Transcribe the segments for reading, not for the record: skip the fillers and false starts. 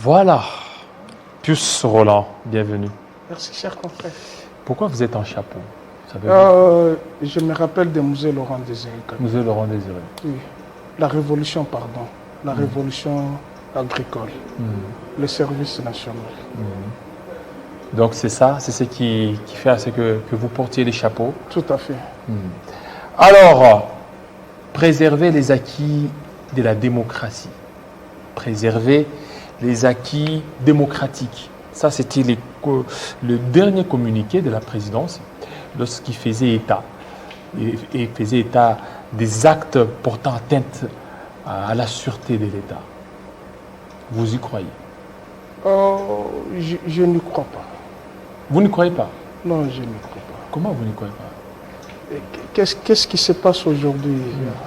Voilà. Pius Roland, bienvenue. Merci, cher confrère. Pourquoi vous êtes en chapeau? Je me rappelle des musées Laurent Désiré. Musée Laurent Désiré. Oui. La révolution, pardon. La révolution agricole. Le service national. Donc c'est ça, c'est ce qui fait à ce que vous portiez les chapeaux. Tout à fait. Alors, préserver les acquis de la démocratie. Préserver les acquis démocratiques. Ça, c'était le dernier communiqué de la présidence lorsqu'il faisait état. Et faisait état des actes portant atteinte à la sûreté de l'État. Vous y croyez? Je n'y crois pas. Vous ne croyez pas? Non, je n'y crois pas. Comment vous n'y croyez pas? Qu'est-ce qui se passe aujourd'hui?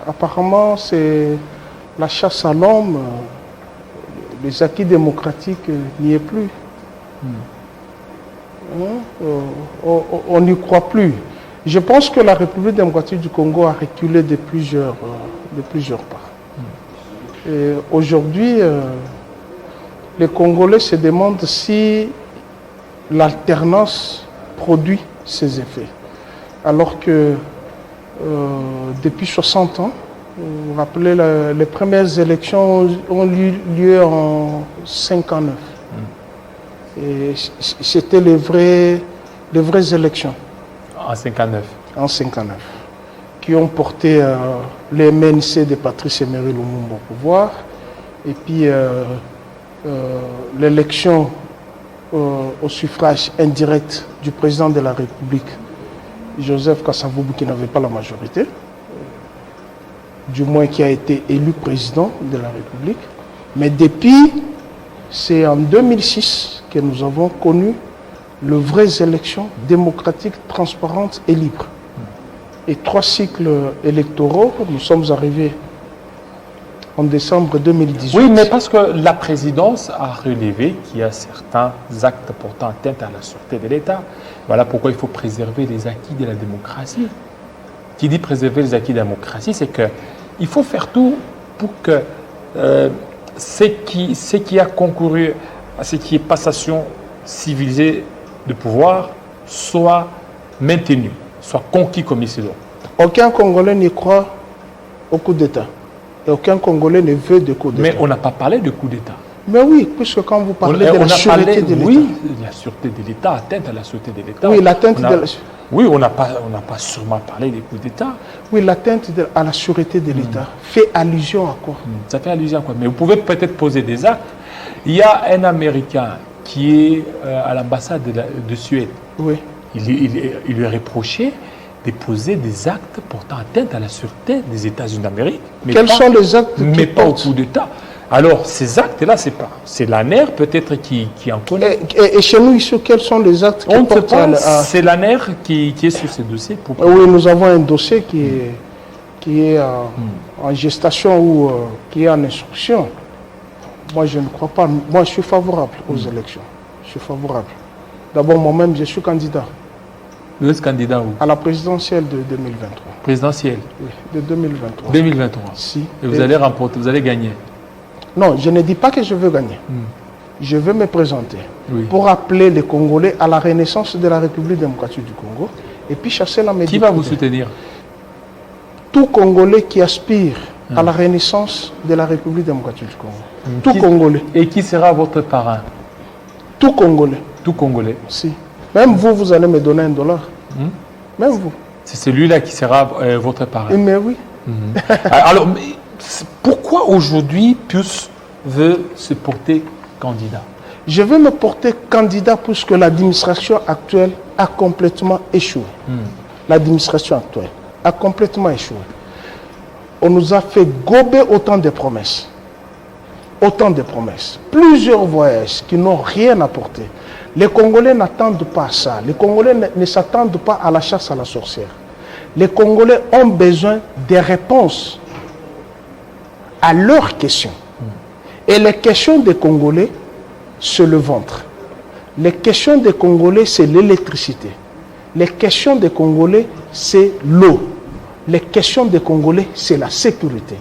Apparemment, c'est la chasse à l'homme. Les acquis démocratiques n'y est plus. On n'y croit plus. Je pense que la République démocratique du Congo a reculé de plusieurs parts. Et aujourd'hui, les Congolais se demandent si l'alternance produit ses effets. Alors que depuis 60 ans, vous vous rappelez, les premières élections ont eu lieu en 59. Et c'était les vraies élections. En 59. En 59. Qui ont porté les MNC de Patrice Emery Lumumba au pouvoir. Et puis l'élection au suffrage indirect du président de la République, Joseph Kasavubu, qui n'avait pas la majorité, du moins qui a été élu président de la République. Mais depuis, c'est en 2006 que nous avons connu les vraies élections démocratiques, transparentes et libres. Et 3 cycles électoraux, nous sommes arrivés en décembre 2018. Oui, mais parce que la présidence a relevé qu'il y a certains actes portant atteinte à la sûreté de l'État. Voilà pourquoi il faut préserver les acquis de la démocratie. Qui dit préserver les acquis de la démocratie, c'est qu'il faut faire tout pour que ce qui a concouru à ce qui est passation civilisée de pouvoir soit maintenu, soit conquis comme il se doit. Aucun Congolais n'y croit au coup d'État. Et aucun Congolais ne veut de coup d'État. Mais on n'a pas parlé de coup d'État. Mais oui, puisque quand vous parlez de la sûreté de l'État. Oui, la sûreté de l'État, atteinte à la sûreté de l'État. Oui, l'atteinte de la... Oui, on n'a pas sûrement parlé des coups d'État. Oui, l'atteinte à la sûreté de l'État fait allusion à quoi? Ça fait allusion à quoi? Mais vous pouvez peut-être poser des actes. Il y a un Américain qui est à l'ambassade de Suède. Oui. Il lui a reproché de poser des actes portant atteinte à la sûreté des États-Unis d'Amérique. Quels sont les actes mais pas au coup d'État. Alors, ces actes-là, c'est l'ANER peut-être qui en connaît. Et chez nous, ici, quels sont les actes qui portent c'est l'ANER qui est sur ces dossiers. Oui, nous avons un dossier qui est en gestation ou qui est en instruction. Moi, je ne crois pas. Moi, je suis favorable aux élections. Je suis favorable. D'abord, moi-même, je suis candidat. Vous êtes candidat où? À la présidentielle de 2023. Présidentielle? Oui, de 2023. 2023. Si. Et vous allez remporter, vous allez gagner? Non, je ne dis pas que je veux gagner. Je veux me présenter pour appeler les Congolais à la renaissance de la République démocratique du Congo et puis chasser la médiocrité. Qui va vous soutenir? Tout Congolais qui aspire à la renaissance de la République démocratique du Congo. Tout Congolais. Et qui sera votre parrain? Tout Congolais. Tout Congolais. Si. Même vous, vous allez me donner $1. Même vous. C'est celui-là qui sera votre parrain. Mais oui. Alors, pourquoi aujourd'hui Pius veut se porter candidat? Je veux me porter candidat puisque l'administration actuelle a complètement échoué. L'administration actuelle a complètement échoué. On nous a fait gober autant de promesses. Autant de promesses. Plusieurs voyages qui n'ont rien apporté. Les Congolais n'attendent pas ça. Les Congolais ne s'attendent pas à la chasse à la sorcière. Les Congolais ont besoin des réponses à leurs questions. Et les questions des Congolais, c'est le ventre. Les questions des Congolais, c'est l'électricité. Les questions des Congolais, c'est l'eau. Les questions des Congolais, c'est la sécurité.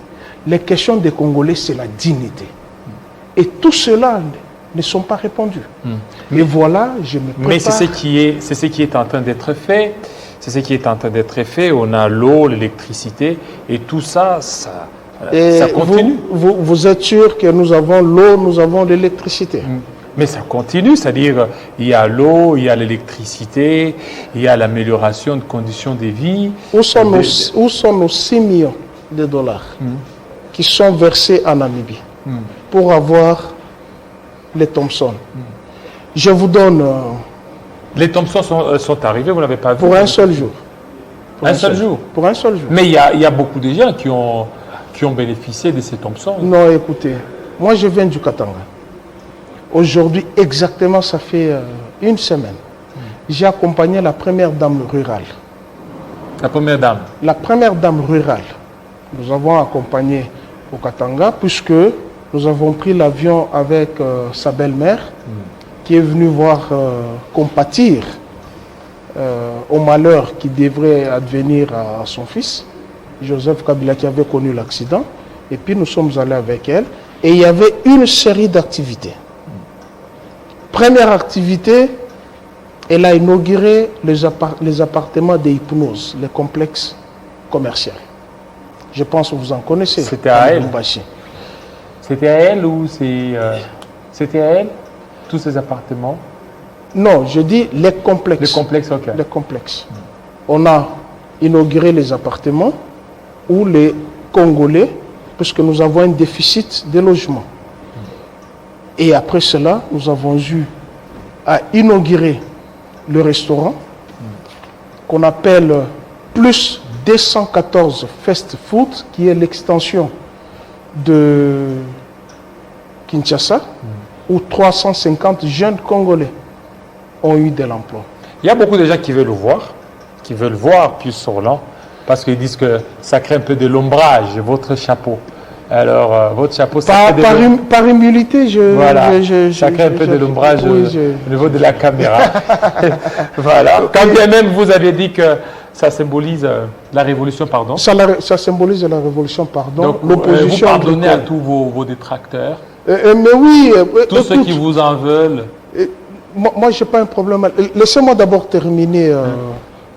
Les questions des Congolais, c'est la dignité. Et tout cela ne sont pas répondues. Mais voilà, je me prépare. Mais c'est ce qui est en train d'être fait. C'est ce qui est en train d'être fait. On a l'eau, l'électricité et tout ça, ça continue. Vous êtes sûr que nous avons l'eau, nous avons l'électricité? Mais ça continue, c'est-à-dire il y a l'eau, il y a l'électricité, il y a l'amélioration de conditions de vie. Où sont nos 6 millions de dollars qui sont versés en Namibie pour avoir les Thompson? Je vous donne... les Thompson sont arrivés, vous n'avez pas vu? Pour un seul jour. Un seul jour? Pour un seul jour. Mais il y a beaucoup de gens qui ont bénéficié de ces Thompson. Non, écoutez, moi je viens du Katanga. Aujourd'hui, exactement, ça fait une semaine. J'ai accompagné la première dame rurale. La première dame? La première dame rurale. Nous avons accompagné au Katanga puisque nous avons pris l'avion avec sa belle-mère qui est venue voir compatir au malheur qui devrait advenir à son fils, Joseph Kabila, qui avait connu l'accident. Et puis nous sommes allés avec elle et il y avait une série d'activités. Première activité, elle a inauguré les appartements de hypnose, les complexes commerciaux. Je pense que vous en connaissez. C'était à elle? C'était à elle ou c'était à elle, tous ces appartements? Non, je dis les complexes. Les complexes, ok. Les complexes. On a inauguré les appartements où les Congolais, puisque nous avons un déficit de logement. Et après cela, nous avons eu à inaugurer le restaurant qu'on appelle Plus 214 Fast Food, qui est l'extension de Kinshasa, où 350 jeunes Congolais ont eu de l'emploi. Il y a beaucoup de gens qui veulent le voir, Pius Roland, parce qu'ils disent que ça crée un peu de l'ombrage, votre chapeau. Alors, votre chapeau, ça crée par humilité, ça crée un peu de l'ombrage au niveau de la caméra. Voilà. Quand bien même vous avez dit que ça symbolise la révolution, pardon. Ça symbolise la révolution, pardon. Donc, l'opposition. Vous pardonnez à tous vos détracteurs. Mais oui. Tous ceux qui vous en veulent. Moi, je n'ai pas un problème. Laissez-moi d'abord terminer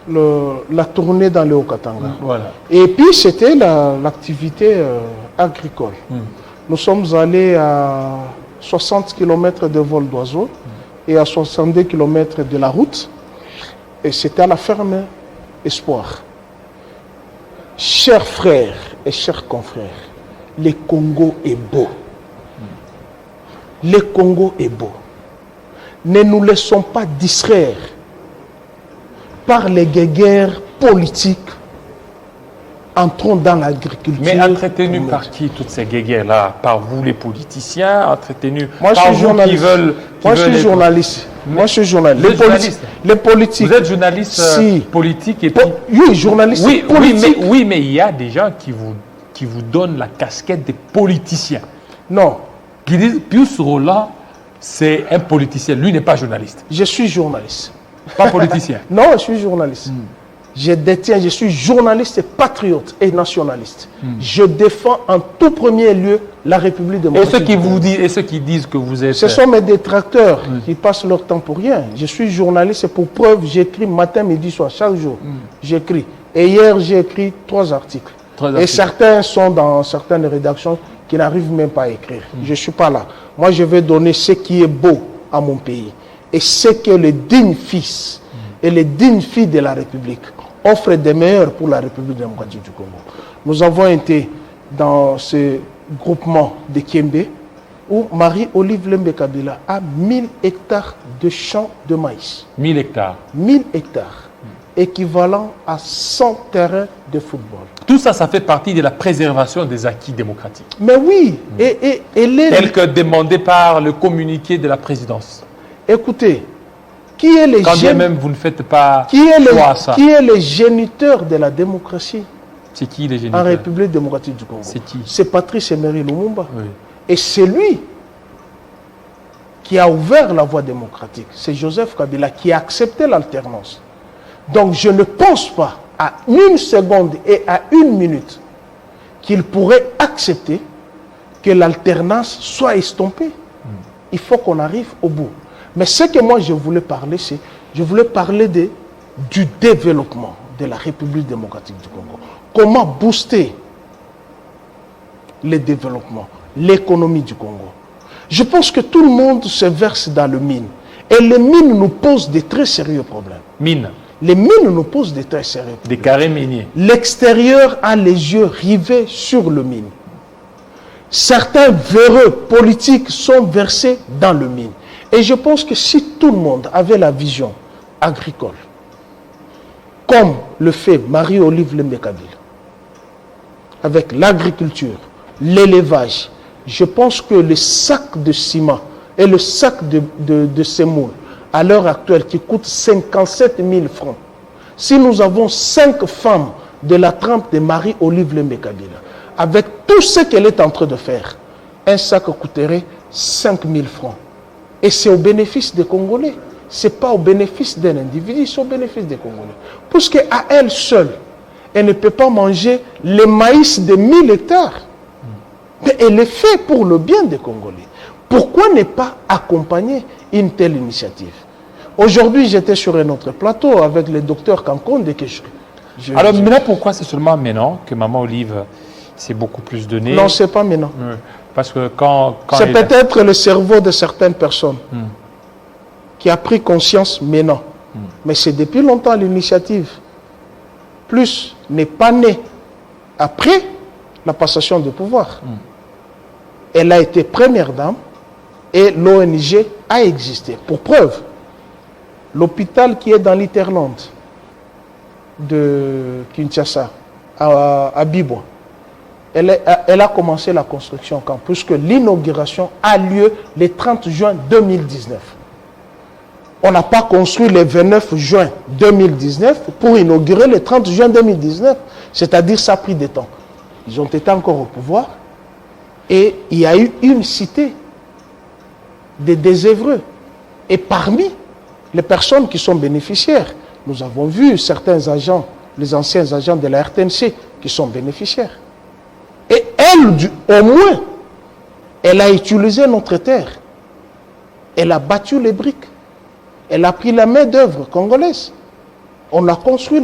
la tournée dans le Haut-Katanga. Voilà. Et puis, c'était l'activité agricole. Nous sommes allés à 60 km de vol d'oiseaux et à 62 km de la route. Et c'était à la ferme Espoir. Chers frères et chers confrères, le Congo est beau. Le Congo est beau. Ne nous laissons pas distraire par les guerres politiques. Entrons dans l'agriculture. Mais entretenus par qui toutes ces guerres-là? Par vous les politiciens? Entretenus par vous qui veulent... Moi je suis journaliste. Moi je suis journaliste. Les politiques. Vous êtes journaliste politique et puis... Oui, journaliste politique. Oui, mais il y a des gens qui vous donnent la casquette des politiciens. Non. Qui disent, Pius Roland, c'est un politicien. Lui n'est pas journaliste. Je suis journaliste. Pas politicien. Non, je suis journaliste. Je suis journaliste et patriote et nationaliste. Je défends en tout premier lieu la République démocratique. Et ceux qui disent que vous êtes... Ce sont mes détracteurs qui passent leur temps pour rien. Je suis journaliste et pour preuve, j'écris matin, midi, soir, chaque jour. J'écris. Et hier, j'ai écrit 3 articles. Et certains sont dans certaines rédactions qui n'arrivent même pas à écrire. Je ne suis pas là. Moi, je vais donner ce qui est beau à mon pays. Et ce que les dignes fils et les dignes filles de la République offrent des meilleurs pour la République démocratique du Congo. Nous avons été dans ce groupement de Kiembe où Marie-Olive Lembe Kabila a 1000 hectares de champs de maïs. 1000 hectares. 1000 hectares, équivalent à 100 terrains de football. Tout ça, ça fait partie de la préservation des acquis démocratiques. Mais oui, tel que demandé par le communiqué de la présidence. Écoutez, qui est les quand bien même vous ne faites pas qui est le géniteur de la démocratie? C'est qui les géniteurs? En République démocratique du Congo. C'est qui? C'est Patrice Emery Lumumba. Oui. Et c'est lui qui a ouvert la voie démocratique. C'est Joseph Kabila qui a accepté l'alternance. Donc je ne pense pas à une seconde et à une minute qu'il pourrait accepter que l'alternance soit estompée. il faut qu'on arrive au bout. Mais ce que moi je voulais parler, c'est, je voulais parler du développement de la République démocratique du Congo. Comment booster le développement, l'économie du Congo. Je pense que tout le monde se verse dans le mine. Et les mines nous posent de très sérieux problèmes. Mines. Les mines nous posent de très sérieux problèmes. Des carrés miniers. L'extérieur a les yeux rivés sur le mine. Certains véreux politiques sont versés dans le mine. Et je pense que si tout le monde avait la vision agricole, comme le fait Marie-Olive Lembe-Kabila, avec l'agriculture, l'élevage, je pense que le sac de ciment et le sac de semoule, à l'heure actuelle, qui coûte 57 000 francs, si nous avons 5 femmes de la trempe de Marie-Olive Lembe-Kabila, avec tout ce qu'elle est en train de faire, un sac coûterait 5 000 francs. Et c'est au bénéfice des Congolais. Ce n'est pas au bénéfice d'un individu, c'est au bénéfice des Congolais. Puisque à elle seule, elle ne peut pas manger le maïs de 1000 hectares. Mais elle est faite pour le bien des Congolais. Pourquoi ne pas accompagner une telle initiative? Aujourd'hui, j'étais sur un autre plateau avec le docteur Kankonde. Alors maintenant, pourquoi c'est seulement maintenant que Maman Olive s'est beaucoup plus donnée? Non, ce n'est pas maintenant. Parce que quand c'est peut-être le cerveau de certaines personnes qui a pris conscience maintenant. Mais c'est depuis longtemps l'initiative. Plus n'est pas née après la passation de pouvoir. Elle a été première dame et l'ONG a existé. Pour preuve, l'hôpital qui est dans l'Interland de Kinshasa, à Bibo, elle a commencé la construction quand, puisque l'inauguration a lieu le 30 juin 2019. On n'a pas construit le 29 juin 2019 pour inaugurer le 30 juin 2019. C'est-à-dire ça a pris du temps. Ils ont été encore au pouvoir et il y a eu une cité des désœuvreux. Et parmi les personnes qui sont bénéficiaires, nous avons vu certains agents, les anciens agents de la RTNC qui sont bénéficiaires. Et elle, au moins, elle a utilisé notre terre. Elle a battu les briques. Elle a pris la main-d'œuvre congolaise. On a construit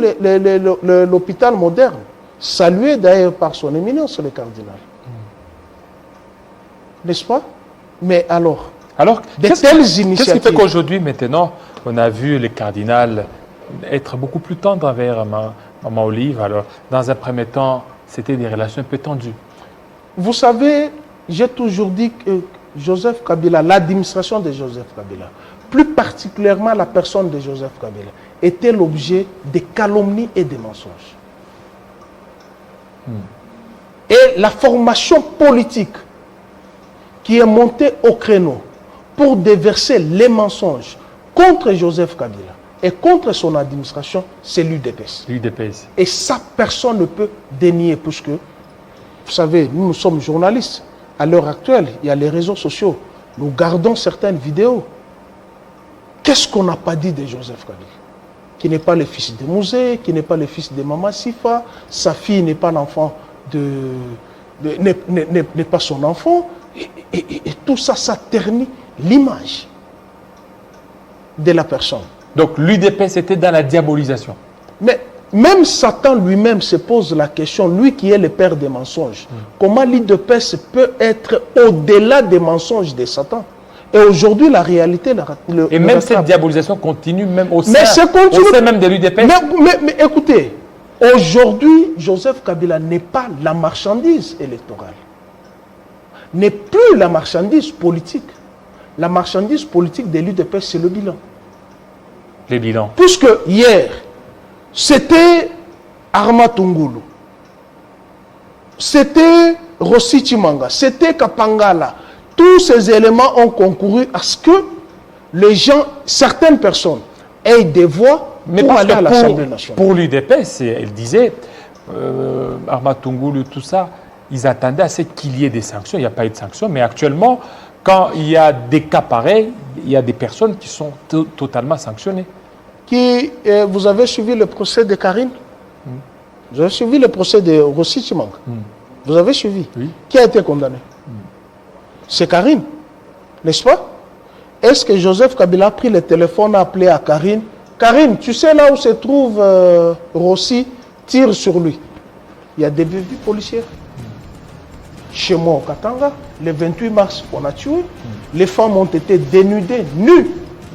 l'hôpital moderne, salué d'ailleurs par son éminence, le cardinal. N'est-ce pas? Mais alors qu'est-ce qui fait qu'aujourd'hui, maintenant, on a vu le cardinal être beaucoup plus tendre envers Maman Olive? Alors, dans un premier temps, c'était des relations un peu tendues. Vous savez, j'ai toujours dit que Joseph Kabila, l'administration de Joseph Kabila, plus particulièrement la personne de Joseph Kabila, était l'objet des calomnies et des mensonges. Et la formation politique qui est montée au créneau pour déverser les mensonges contre Joseph Kabila et contre son administration, c'est l'UDPS. L'UDPS. Et ça, personne ne peut dénier, puisque, vous savez, nous sommes journalistes. À l'heure actuelle, il y a les réseaux sociaux. Nous gardons certaines vidéos. Qu'est-ce qu'on n'a pas dit de Joseph Kabila? Qui n'est pas le fils de Mouzé, qui n'est pas le fils de Maman Sifa, sa fille n'est pas l'enfant n'est pas son enfant. Et tout ça, ça ternit l'image de la personne. Donc l'UDPS était dans la diabolisation. Mais même Satan lui-même se pose la question, lui qui est le père des mensonges, comment l'UDPS peut être au-delà des mensonges de Satan? Et aujourd'hui, la réalité... Et même cette diabolisation continue même au sein même de l'UDPS. Mais écoutez, aujourd'hui, Joseph Kabila n'est pas la marchandise électorale. N'est plus la marchandise politique. La marchandise politique de l'UDPS, c'est le bilan. Les bilans. Puisque hier, c'était Arma Tungulu, c'était Rossi Chimanga, c'était Kapangala. Tous ces éléments ont concouru à ce que les gens, certaines personnes, aient des voix pour aller à l'Assemblée nationale. Pour l'UDPS, elle disait, Arma Tungulu, tout ça, ils attendaient à ce qu'il y ait des sanctions. Il n'y a pas eu de sanctions, mais actuellement, quand il y a des cas pareils, il y a des personnes qui sont totalement sanctionnées. Vous avez suivi le procès de Karine? Vous avez suivi le procès de Rossi Chimanga? Vous avez suivi? Oui. Qui a été condamné? C'est Karine, n'est-ce pas? Est-ce que Joseph Kabila a pris le téléphone, a appelé à Karine? Karine, tu sais là où se trouve Rossi, tire sur lui. Il y a des véhicules policiers. Chez moi au Katanga, le 28 mars, on a tué. Les femmes ont été dénudées, nues.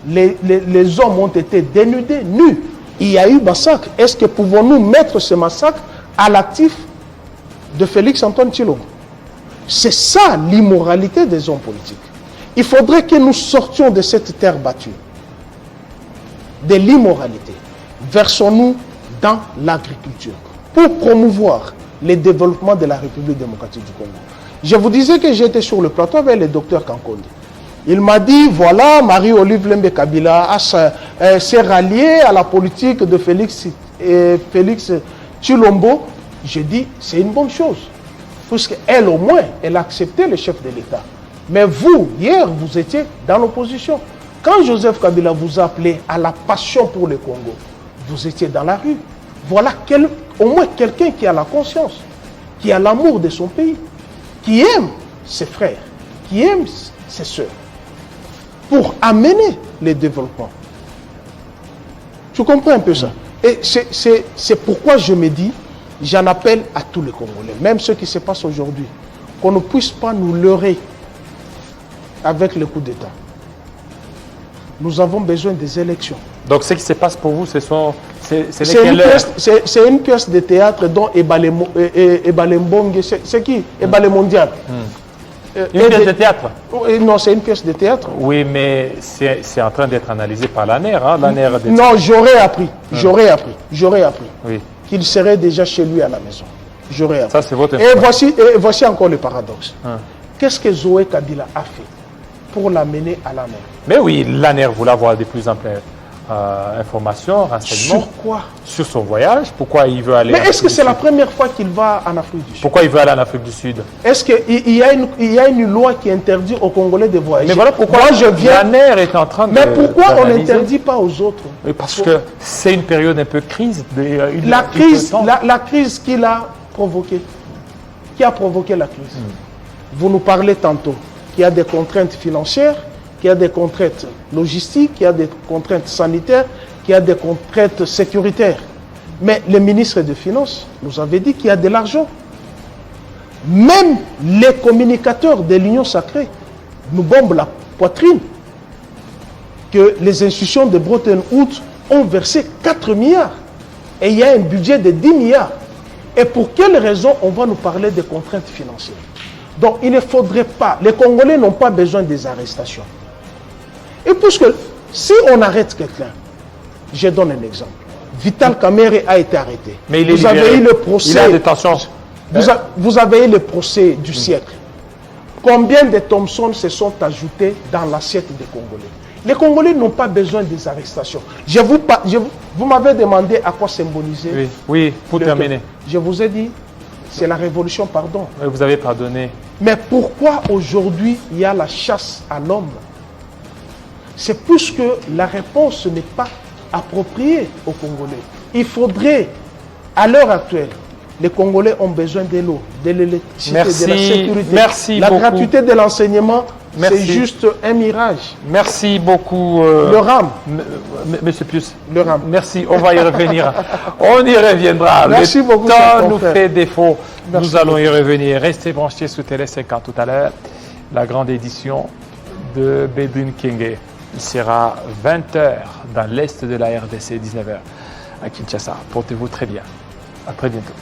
Les hommes ont été dénudés, nus. Il y a eu massacre. Est-ce que pouvons-nous mettre ce massacre à l'actif de Félix Antoine Tshilombo? C'est ça l'immoralité des hommes politiques. Il faudrait que nous sortions de cette terre battue, de l'immoralité. Versons-nous dans l'agriculture pour promouvoir le développement de la République démocratique du Congo. Je vous disais que j'étais sur le plateau avec le docteur Kankondi. Il m'a dit, voilà, Marie-Olive Lembe Kabila s'est ralliée à la politique de Félix Tshilombo. J'ai dit, c'est une bonne chose. Puisqu'elle, au moins, elle a accepté le chef de l'État. Mais vous, hier, vous étiez dans l'opposition. Quand Joseph Kabila vous a appelé à la passion pour le Congo, vous étiez dans la rue. Voilà au moins quelqu'un qui a la conscience, qui a l'amour de son pays, qui aime ses frères, qui aime ses sœurs, pour amener le développement. Tu comprends un peu ça? Et c'est pourquoi je me dis, j'en appelle à tous les Congolais, même ce qui se passe aujourd'hui, qu'on ne puisse pas nous leurrer avec le coup d'État. Nous avons besoin des élections. Donc ce qui se passe pour vous, c'est une pièce de théâtre dont Ebalembongue, c'est qui? Ebalemondial. Une pièce de théâtre? Non, c'est une pièce de théâtre. Oui, mais c'est en train d'être analysé par l'ANER. Hein, non, j'aurais appris oui. Qu'il serait déjà chez lui à la maison. J'aurais appris. Ça, c'est votre information. Et voici encore le paradoxe. Qu'est-ce que Zoé Kabila a fait pour l'amener à l'ANER? Mais oui, l'ANER voulait avoir de plus amples informations, renseignements. Sur quoi? Sur son voyage. Pourquoi il veut aller? Mais est-ce que c'est la première fois qu'il va en Afrique du Sud? Pourquoi il veut aller en Afrique du Sud? Est-ce qu'il y a une loi qui interdit aux Congolais de voyager? Mais voilà pourquoi l'ANER est en train de... Mais pourquoi on n'interdit pas aux autres? Oui, parce que c'est une période un peu crise. La crise qu'il a provoquée. Qui a provoqué la crise? Vous nous parlez tantôt qu'il y a des contraintes financières, qu'il y a des contraintes logistiques, qu'il y a des contraintes sanitaires, qu'il y a des contraintes sécuritaires. Mais le ministre des Finances nous avait dit qu'il y a de l'argent. Même les communicateurs de l'Union sacrée nous bombent la poitrine que les institutions de Bretton Woods ont versé 4 milliards. Et il y a un budget de 10 milliards. Et pour quelle raison on va nous parler de contraintes financières? Donc il ne faudrait pas, les Congolais n'ont pas besoin des arrestations. Et puisque si on arrête quelqu'un, je donne un exemple. Vital Kamerhe a été arrêté. Mais vous avez eu le procès. Il est en détention. Vous avez eu le procès du siècle. Combien de Thompson se sont ajoutés dans l'assiette des Congolais? Les Congolais n'ont pas besoin des arrestations. Vous m'avez demandé à quoi symboliser. Oui, pour terminer. Je vous ai dit, c'est la révolution, pardon. Oui, vous avez pardonné. Mais pourquoi aujourd'hui il y a la chasse à l'homme? C'est puisque la réponse n'est pas appropriée aux Congolais. Il faudrait, à l'heure actuelle, les Congolais ont besoin de l'eau, de l'électricité, de la sécurité. Merci la beaucoup. gratuité de l'enseignement, c'est juste un mirage. Merci beaucoup. Le RAM. Monsieur Pius. Le RAM. Merci, on va y revenir. On y reviendra. Merci beaucoup. Le temps nous fait défaut. Merci nous allons y revenir. Restez branchés sur Télé 50 tout à l'heure. La grande édition de Bedouin Kenge. Il sera 20h dans l'est de la RDC, 19h à Kinshasa. Portez-vous très bien. À très bientôt.